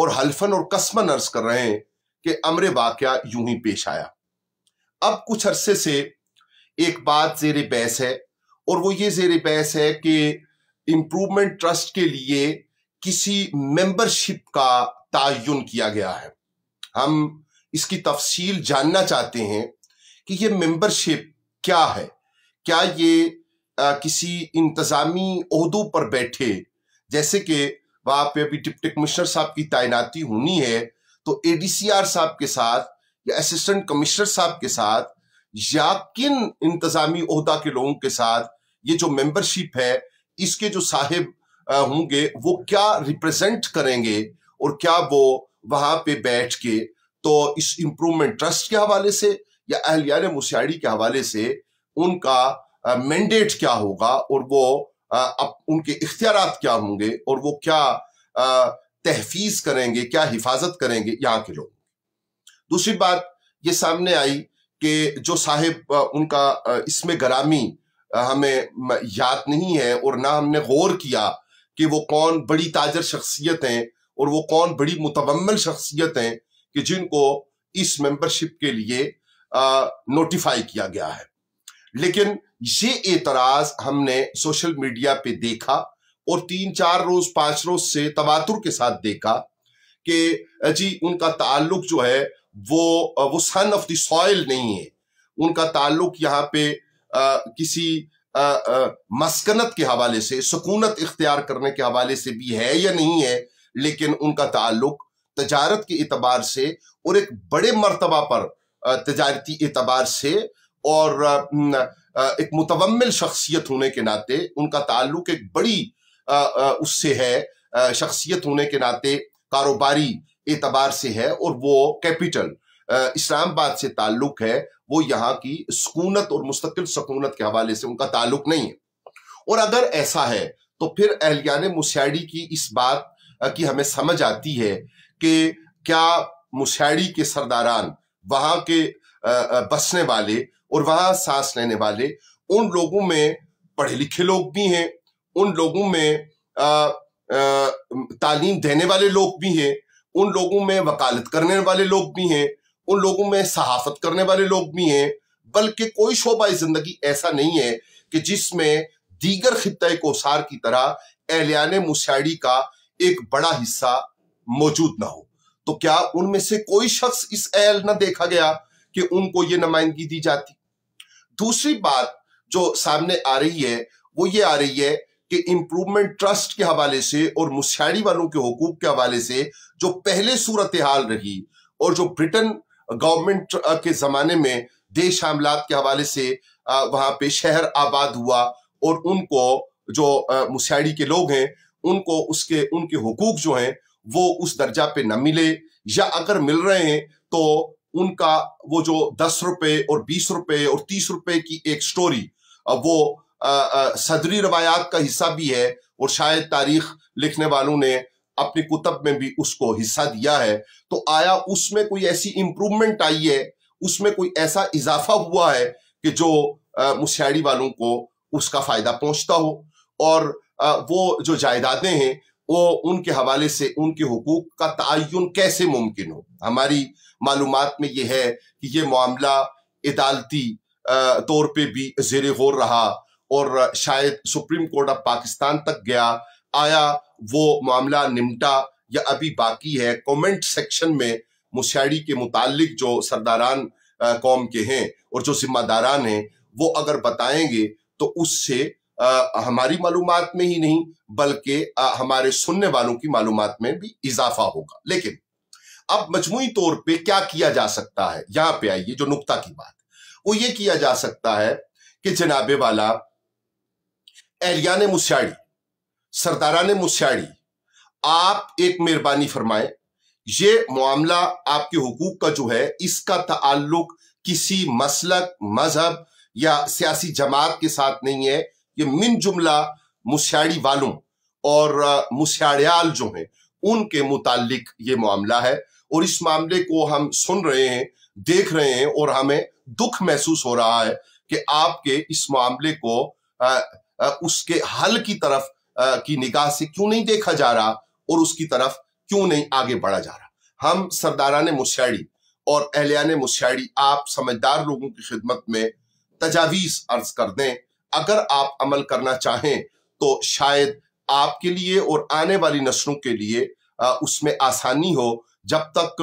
اور حلفن اور قسمن عرض کر رہے ہیں کہ امر واقعہ یوں ہی پیش آیا۔ اب کچھ عرصے سے ایک بات زیر بحث ہے، اور وہ یہ زیر بحث ہے کہ امپروومنٹ ٹرسٹ کے لیے کسی ممبرشپ کا تعین کیا گیا ہے۔ ہم اس کی تفصیل جاننا چاہتے ہیں کہ یہ ممبرشپ کیا ہے۔ کیا یہ کسی انتظامی عہدوں پر بیٹھے، جیسے کہ وہاں پہ ابھی ڈپٹی کمشنر صاحب کی تعیناتی ہونی ہے تو اے ڈی سی آر صاحب کے ساتھ یا اسسٹنٹ کمشنر صاحب کے ساتھ یا کن انتظامی عہدہ کے لوگوں کے ساتھ یہ جو ممبرشپ ہے اس کے جو صاحب ہوں گے وہ کیا ریپریزنٹ کریں گے، اور کیا وہ وہاں پہ بیٹھ کے تو اس امپروومنٹ ٹرسٹ کے حوالے سے یا اہلیان مساعدی کے حوالے سے ان کا مینڈیٹ کیا ہوگا، اور وہ ان کے اختیارات کیا ہوں گے، اور وہ کیا تحفیظ کریں گے، کیا حفاظت کریں گے یہاں کے لوگ۔ دوسری بات یہ سامنے آئی کہ جو صاحب ان کا اس میں گرامی ہمیں یاد نہیں ہے، اور نہ ہم نے غور کیا کہ وہ کون بڑی تاجر شخصیت ہیں اور وہ کون بڑی متومل شخصیت ہیں کہ جن کو اس ممبرشپ کے لیے نوٹیفائی کیا گیا ہے۔ لیکن یہ اعتراض ہم نے سوشل میڈیا پہ دیکھا، اور 3 4 روز 5 روز سے تواتر کے ساتھ دیکھا کہ جی ان کا تعلق جو ہے وہ سن آف دی سوئل نہیں ہے، ان کا تعلق یہاں پہ کسی مسکنت کے حوالے سے، سکونت اختیار کرنے کے حوالے سے بھی ہے یا نہیں ہے، لیکن ان کا تعلق تجارت کے اعتبار سے اور ایک بڑے مرتبہ پر تجارتی اعتبار سے اور ایک متومل شخصیت ہونے کے ناطے ان کا تعلق ایک بڑی اس سے ہے، شخصیت ہونے کے ناطے کاروباری اعتبار سے ہے، اور وہ کیپٹل اسلام آباد سے تعلق ہے، وہ یہاں کی سکونت اور مستقل سکونت کے حوالے سے ان کا تعلق نہیں ہے۔ اور اگر ایسا ہے تو پھر اہلیان مساعدی کی اس بات کی ہمیں سمجھ آتی ہے کہ کیا مساعدی کے سرداران، وہاں کے بسنے والے اور وہاں سانس لینے والے، ان لوگوں میں پڑھے لکھے لوگ بھی ہیں، ان لوگوں میں تعلیم دینے والے لوگ بھی ہیں، ان لوگوں میں وکالت کرنے والے لوگ بھی ہیں، ان لوگوں میں صحافت کرنے والے لوگ بھی ہیں، بلکہ کوئی شعبہ زندگی ایسا نہیں ہے کہ جس میں دیگر خطۂ کوثر کی طرح اہلیان مساعدی کا ایک بڑا حصہ موجود نہ ہو۔ تو کیا ان میں سے کوئی شخص اس اہل نہ دیکھا گیا کہ ان کو یہ نمائندگی دی جاتی؟ دوسری بات جو سامنے آ رہی ہے وہ یہ آ رہی ہے کہ امپروومنٹ ٹرسٹ کے حوالے سے اور مساعدی والوں کے حقوق کے حوالے سے جو پہلے صورتحال رہی، اور جو برٹن گورنمنٹ کے زمانے میں دیش حاملات کے حوالے سے وہاں پہ شہر آباد ہوا، اور ان کو جو مساعدی کے لوگ ہیں ان کو ان کے حقوق جو ہیں وہ اس درجہ پہ نہ ملے، یا اگر مل رہے ہیں تو ان کا وہ جو 10 روپے اور 20 روپے اور 30 روپے کی ایک سٹوری، وہ صدری روایات کا حصہ بھی ہے، اور شاید تاریخ لکھنے والوں نے اپنی کتب میں بھی اس کو حصہ دیا ہے۔ تو آیا اس میں کوئی ایسی امپروومنٹ آئی ہے، اس میں کوئی ایسا اضافہ ہوا ہے کہ جو مساعدی والوں کو اس کا فائدہ پہنچتا ہو، اور وہ جو جائیدادیں ہیں وہ ان کے حوالے سے ان کے حقوق کا تعین کیسے ممکن ہو؟ ہماری معلومات میں یہ ہے کہ یہ معاملہ عدالتی طور پہ بھی زیر غور رہا، اور شاید سپریم کورٹ آف پاکستان تک گیا۔ آیا وہ معاملہ نمٹا یا ابھی باقی ہے؟ کومنٹ سیکشن میں مساعدی کے متعلق جو سرداران قوم کے ہیں اور جو ذمہ داران ہیں وہ اگر بتائیں گے تو اس سے ہماری معلومات میں ہی نہیں بلکہ ہمارے سننے والوں کی معلومات میں بھی اضافہ ہوگا۔ لیکن اب مجموعی طور پہ کیا کیا جا سکتا ہے، یہاں پہ آئیے جو نقطہ کی بات وہ یہ کیا جا سکتا ہے کہ جناب والا اہلیان مساعدی، سرداران مساعدی، آپ ایک مہربانی فرمائیں، یہ معاملہ آپ کے حقوق کا جو ہے اس کا تعلق کسی مسلک، مذہب یا سیاسی جماعت کے ساتھ نہیں ہے، یہ من جملہ مساعدی والوں اور مساعدیال جو ہیں ان کے متعلق یہ معاملہ ہے، اور اس معاملے کو ہم سن رہے ہیں، دیکھ رہے ہیں، اور ہمیں دکھ محسوس ہو رہا ہے کہ آپ کے اس معاملے کو اس کے حل کی طرف کی نگاہ سے کیوں نہیں دیکھا جا رہا، اور اس کی طرف کیوں نہیں آگے بڑھا جا رہا؟ ہم سرداران مسیاڑی اور اہلیان مسیاڑی آپ سمجھدار لوگوں کی خدمت میں تجاویز عرض کر دیں، اگر آپ عمل کرنا چاہیں تو شاید آپ کے لیے اور آنے والی نسلوں کے لیے اس میں آسانی ہو۔ جب تک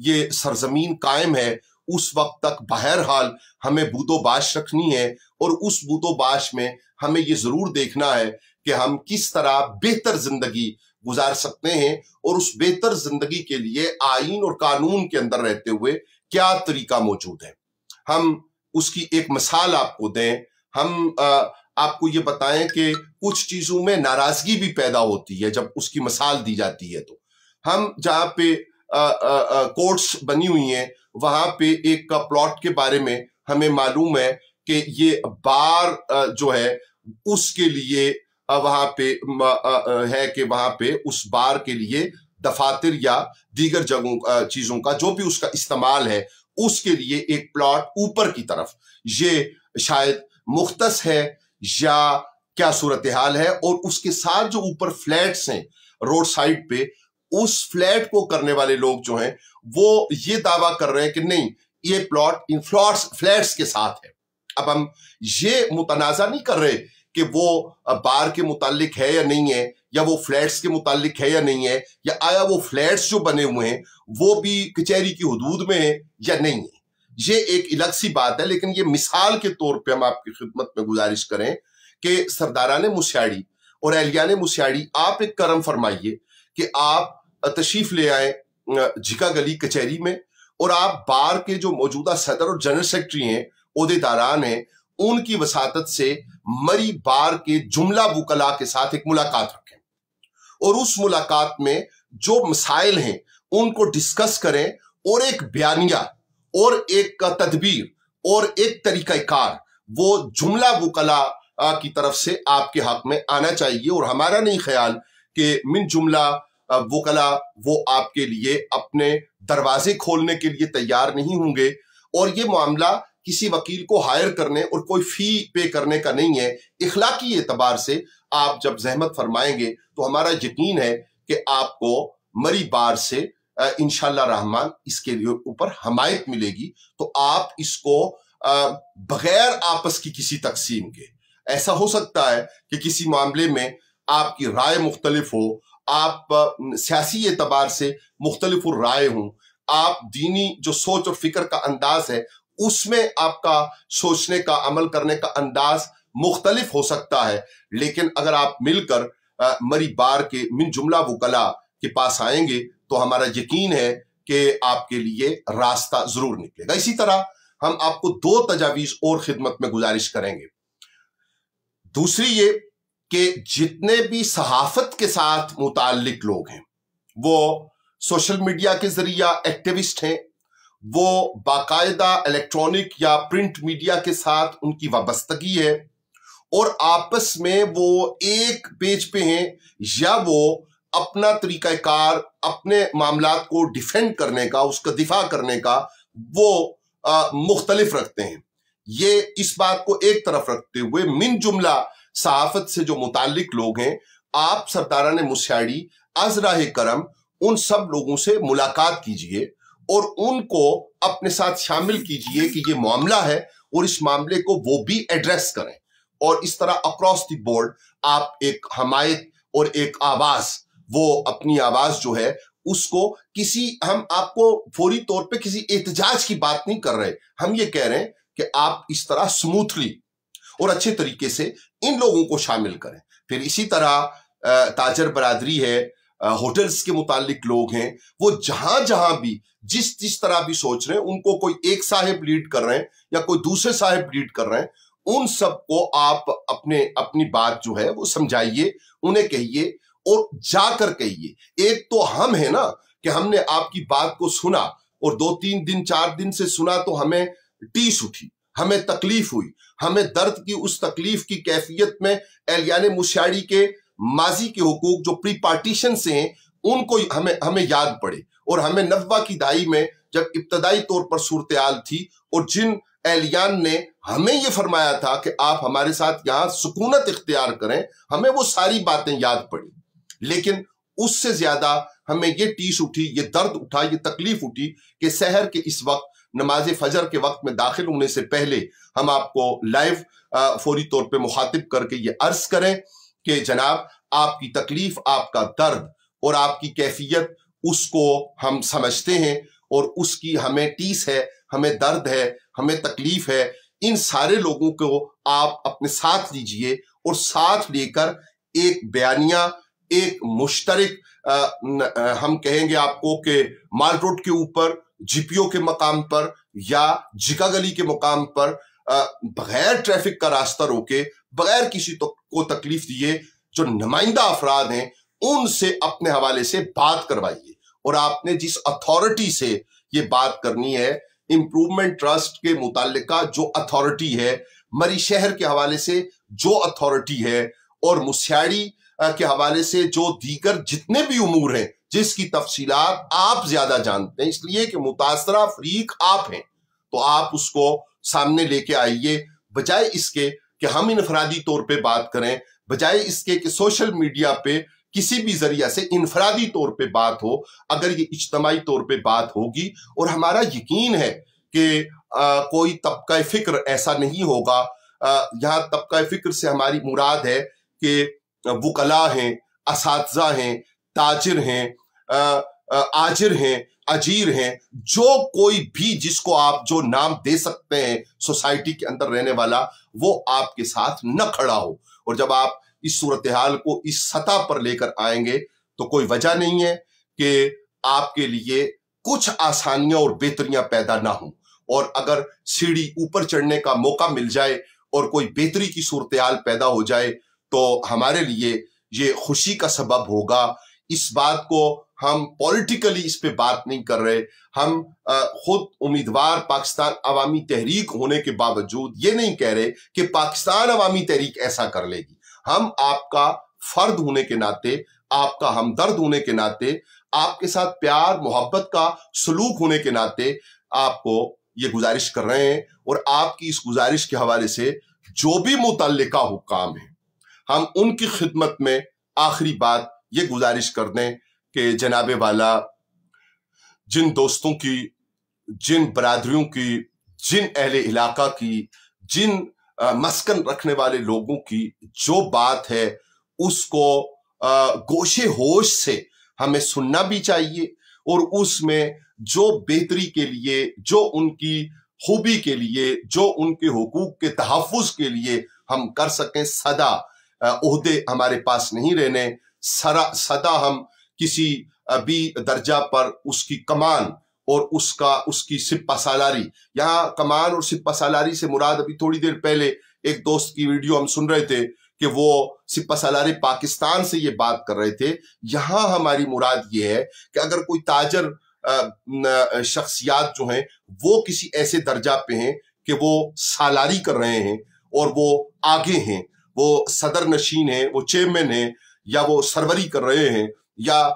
یہ سرزمین قائم ہے اس وقت تک بہرحال ہمیں بود و باش رکھنی ہے، اور اس بود و باش میں ہمیں یہ ضرور دیکھنا ہے کہ ہم کس طرح بہتر زندگی گزار سکتے ہیں، اور اس بہتر زندگی کے لیے آئین اور قانون کے اندر رہتے ہوئے کیا طریقہ موجود ہے۔ ہم اس کی ایک مثال آپ کو دیں، ہم آپ کو یہ بتائیں کہ کچھ چیزوں میں ناراضگی بھی پیدا ہوتی ہے جب اس کی مثال دی جاتی ہے۔ تو ہم جہاں پہ کورٹس بنی ہوئی ہیں وہاں پہ ایک پلاٹ کے بارے میں ہمیں معلوم ہے کہ یہ بار جو ہے اس کے لیے وہاں پہ ہے کہ وہاں پہ اس بار کے لیے دفاتر یا دیگر جگہوں چیزوں کا جو بھی اس کا استعمال ہے اس کے لیے ایک پلاٹ اوپر کی طرف یہ شاید مختص ہے یا کیا صورتحال ہے، اور اس کے ساتھ جو اوپر فلیٹس ہیں روڈ سائڈ پہ، اس فلیٹ کو کرنے والے لوگ جو ہیں وہ یہ دعویٰ کر رہے ہیں کہ نہیں، یہ پلاٹ ان فلیٹس کے ساتھ ہے۔ اب ہم یہ متنازع نہیں کر رہے کہ وہ بار کے متعلق ہے یا نہیں ہے، یا وہ فلیٹس کے متعلق ہے یا نہیں ہے، یا آیا وہ فلیٹس جو بنے ہوئے ہیں وہ بھی کچہری کی حدود میں ہیں یا نہیں ہے۔ یہ ایک الگ سی بات ہے، لیکن یہ مثال کے طور پہ ہم آپ کی خدمت میں گزارش کریں کہ سرداران مسیاڑی اور اہلیان مسیاڑی، آپ ایک کرم فرمائیے کہ آپ تشریف لے آئیں جھکا گلی کچہری میں، اور آپ بار کے جو موجودہ صدر اور جنرل سیکرٹری ہیں، عہدے داران ہیں، ان کی وساطت سے مری بار کے جملہ وکلاء کے ساتھ ایک ملاقات رکھیں، اور اس ملاقات میں جو مسائل ہیں ان کو ڈسکس کریں، اور ایک بیانیہ اور ایک تدبیر اور ایک طریقہ کار وہ جملہ وکلاء کی طرف سے آپ کے حق میں آنا چاہیے۔ اور ہمارا نہیں خیال کہ من جملہ وکلاء وہ آپ کے لیے اپنے دروازے کھولنے کے لیے تیار نہیں ہوں گے، اور یہ معاملہ کسی وکیل کو ہائر کرنے اور کوئی فی پے کرنے کا نہیں ہے۔ اخلاقی اعتبار سے آپ جب زحمت فرمائیں گے تو ہمارا یقین ہے کہ آپ کو مری بار سے انشاءاللہ رحمان اس کے لیے اوپر حمایت ملے گی۔ تو آپ اس کو بغیر آپس کی کسی تقسیم کے، ایسا ہو سکتا ہے کہ کسی معاملے میں آپ کی رائے مختلف ہو، آپ سیاسی اعتبار سے مختلف رائے ہوں، آپ دینی جو سوچ اور فکر کا انداز ہے اس میں آپ کا سوچنے کا، عمل کرنے کا انداز مختلف ہو سکتا ہے، لیکن اگر آپ مل کر مری بار کے من جملہ وکلاء کے پاس آئیں گے تو ہمارا یقین ہے کہ آپ کے لیے راستہ ضرور نکلے گا۔ اسی طرح ہم آپ کو 2 تجاویز اور خدمت میں گزارش کریں گے۔ دوسری یہ کہ جتنے بھی صحافت کے ساتھ متعلق لوگ ہیں، وہ سوشل میڈیا کے ذریعہ ایکٹیوسٹ ہیں، وہ باقاعدہ الیکٹرانک یا پرنٹ میڈیا کے ساتھ ان کی وابستگی ہے، اور آپس میں وہ ایک پیج پہ ہیں، یا وہ اپنا طریقہ کار، اپنے معاملات کو ڈیفینڈ کرنے کا، اس کا دفاع کرنے کا وہ مختلف رکھتے ہیں۔ یہ اس بات کو ایک طرف رکھتے ہوئے من جملہ صحافت سے جو متعلق لوگ ہیں، آپ سرداران مسیاڑی از راہ کرم ان سب لوگوں سے ملاقات کیجئے اور ان کو اپنے ساتھ شامل کیجئے کہ یہ معاملہ ہے، اور اس معاملے کو وہ بھی ایڈریس کریں، اور اس طرح اکراس دی بورڈ آپ ایک حمایت اور ایک آواز، وہ اپنی آواز جو ہے اس کو ہم آپ کو فوری طور پہ کسی احتجاج کی بات نہیں کر رہے، ہم یہ کہہ رہے ہیں کہ آپ اس طرح سموتھلی اور اچھے طریقے سے ان لوگوں کو شامل کریں۔ پھر اسی طرح تاجر برادری ہے، ہوٹلز کے متعلق لوگ ہیں، وہ جہاں جہاں بھی جس طرح بھی سوچ رہے ہیں، ان کو کوئی ایک صاحب لیڈ کر رہے ہیں یا کوئی دوسرے صاحب لیڈ کر رہے ہیں، ان سب کو آپ اپنی بات جو ہے وہ سمجھائیے، انہیں کہیے اور جا کر کہیے۔ ایک تو ہم ہیں نا کہ ہم نے آپ کی بات کو سنا، اور 2-3 دن 4 دن سے سنا تو ہمیں ٹیس اٹھی، ہمیں تکلیف ہوئی، ہمیں درد کی اس تکلیف کی کیفیت میں اہلیان مسیاڑی کے ماضی کے حقوق جو پری پارٹیشن سے ہیں ان کو ہمیں یاد پڑے، اور ہمیں 90 کی دہائی میں جب ابتدائی طور پر صورتحال تھی اور جن اہلیان نے ہمیں یہ فرمایا تھا کہ آپ ہمارے ساتھ یہاں سکونت اختیار کریں، ہمیں وہ ساری باتیں یاد پڑی، لیکن اس سے زیادہ ہمیں یہ ٹیس اٹھی، یہ درد اٹھا، یہ تکلیف اٹھی کہ سحر کے اس وقت، نماز فجر کے وقت میں داخل ہونے سے پہلے ہم آپ کو لائیو فوری طور پہ مخاطب کر کے یہ عرض کریں کہ جناب آپ کی تکلیف، آپ کا درد اور آپ کی کیفیت، اس کو ہم سمجھتے ہیں اور اس کی ہمیں ٹیس ہے، ہمیں درد ہے، ہمیں تکلیف ہے۔ ان سارے لوگوں کو آپ اپنے ساتھ لیجئے اور ساتھ لے کر ایک بیانیہ، ایک مشترک ہم کہیں گے آپ کو کہ مال روڈ کے اوپر، جی پی او کے مقام پر یا جکا گلی کے مقام پر بغیر ٹریفک کا راستہ روکے، بغیر کسی کو تکلیف دیے، جو نمائندہ افراد ہیں ان سے اپنے حوالے سے بات کروائیے۔ اور آپ نے جس اتھارٹی سے یہ بات کرنی ہے، امپروومنٹ ٹرسٹ کے متعلقہ جو اتھارٹی ہے، مری شہر کے حوالے سے جو اتھارٹی ہے، اور مسیاڑی کے حوالے سے جو دیگر جتنے بھی امور ہیں جس کی تفصیلات آپ زیادہ جانتے ہیں، اس لیے کہ متاثرہ فریق آپ ہیں، تو آپ اس کو سامنے لے کے آئیے، بجائے اس کے کہ ہم انفرادی طور پہ بات کریں، بجائے اس کے کہ سوشل میڈیا پہ کسی بھی ذریعہ سے انفرادی طور پہ بات ہو۔ اگر یہ اجتماعی طور پہ بات ہوگی، اور ہمارا یقین ہے کہ کوئی طبقہ فکر ایسا نہیں ہوگا، یہاں طبقہ فکر سے ہماری مراد ہے کہ وکلاء ہیں، اساتذہ ہیں، تاجر ہیں، آجر ہیں، اجیر ہیں، جو کوئی بھی جس کو آپ جو نام دے سکتے ہیں سوسائٹی کے اندر رہنے والا، وہ آپ کے ساتھ نہ کھڑا ہو۔ اور جب آپ اس صورتحال کو اس سطح پر لے کر آئیں گے تو کوئی وجہ نہیں ہے کہ آپ کے لیے کچھ آسانیاں اور بہتریاں پیدا نہ ہوں۔ اور اگر سیڑھی اوپر چڑھنے کا موقع مل جائے اور کوئی بہتری کی صورتحال پیدا ہو جائے تو ہمارے لیے یہ خوشی کا سبب ہوگا۔ اس بات کو ہم پولیٹیکلی اس پہ بات نہیں کر رہے، ہم خود امیدوار پاکستان عوامی تحریک ہونے کے باوجود یہ نہیں کہہ رہے کہ پاکستان عوامی تحریک ایسا کر لے گی۔ ہم آپ کا فرد ہونے کے ناطے، آپ کا ہمدرد ہونے کے ناطے، آپ کے ساتھ پیار محبت کا سلوک ہونے کے ناطے آپ کو یہ گزارش کر رہے ہیں، اور آپ کی اس گزارش کے حوالے سے جو بھی متعلقہ حکام ہیں، ہم ان کی خدمت میں آخری بات یہ گزارش کر دیں کہ جناب والا، جن دوستوں کی، جن برادریوں کی، جن اہل علاقہ کی، جن مسکن رکھنے والے لوگوں کی جو بات ہے اس کو گوشے ہوش سے ہمیں سننا بھی چاہیے، اور اس میں جو بہتری کے لیے، جو ان کی خوبی کے لیے، جو ان کے حقوق کے تحفظ کے لیے ہم کر سکیں، سدا عہدے ہمارے پاس نہیں رہنے، سدا ہم کسی بھی درجہ پر اس کی کمان اور اس کی سپہ سالاری، یہاں کمان اور سپہ سالاری سے مراد ابھی تھوڑی دیر پہلے ایک دوست کی ویڈیو ہم سن رہے تھے کہ وہ سپہ سالاری پاکستان سے یہ بات کر رہے تھے۔ یہاں ہماری مراد یہ ہے کہ اگر کوئی تاجر شخصیات جو ہیں وہ کسی ایسے درجہ پہ ہیں کہ وہ سالاری کر رہے ہیں اور وہ آگے ہیں، وہ صدر نشین ہیں، وہ چیئرمین ہیں، یا وہ سروری کر رہے ہیں، یا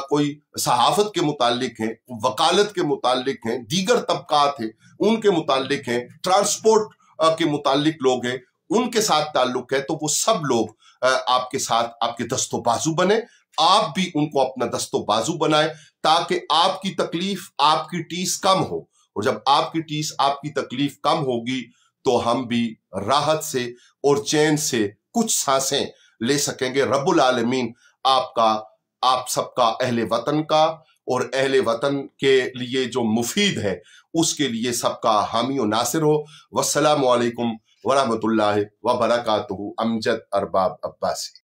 کوئی صحافت کے متعلق ہیں، وکالت کے متعلق ہیں، دیگر طبقات ہیں ان کے متعلق ہیں، ٹرانسپورٹ کے متعلق لوگ ہیں، ان کے ساتھ تعلق ہے، تو وہ سب لوگ آپ کے ساتھ آپ کے دست و بازو بنے، آپ بھی ان کو اپنا دست و بازو بنائیں، تاکہ آپ کی تکلیف، آپ کی ٹیس کم ہو۔ اور جب آپ کی ٹیس، آپ کی تکلیف کم ہوگی تو ہم بھی راحت سے اور چین سے کچھ سانسیں لے سکیں گے۔ رب العالمین آپ سب کا، اہل وطن کا اور اہل وطن کے لیے جو مفید ہے اس کے لیے سب کا حامی و ناصر ہو۔ والسلام علیکم ورحمۃ اللہ وبرکاتہ۔ امجد ارباب عباسی۔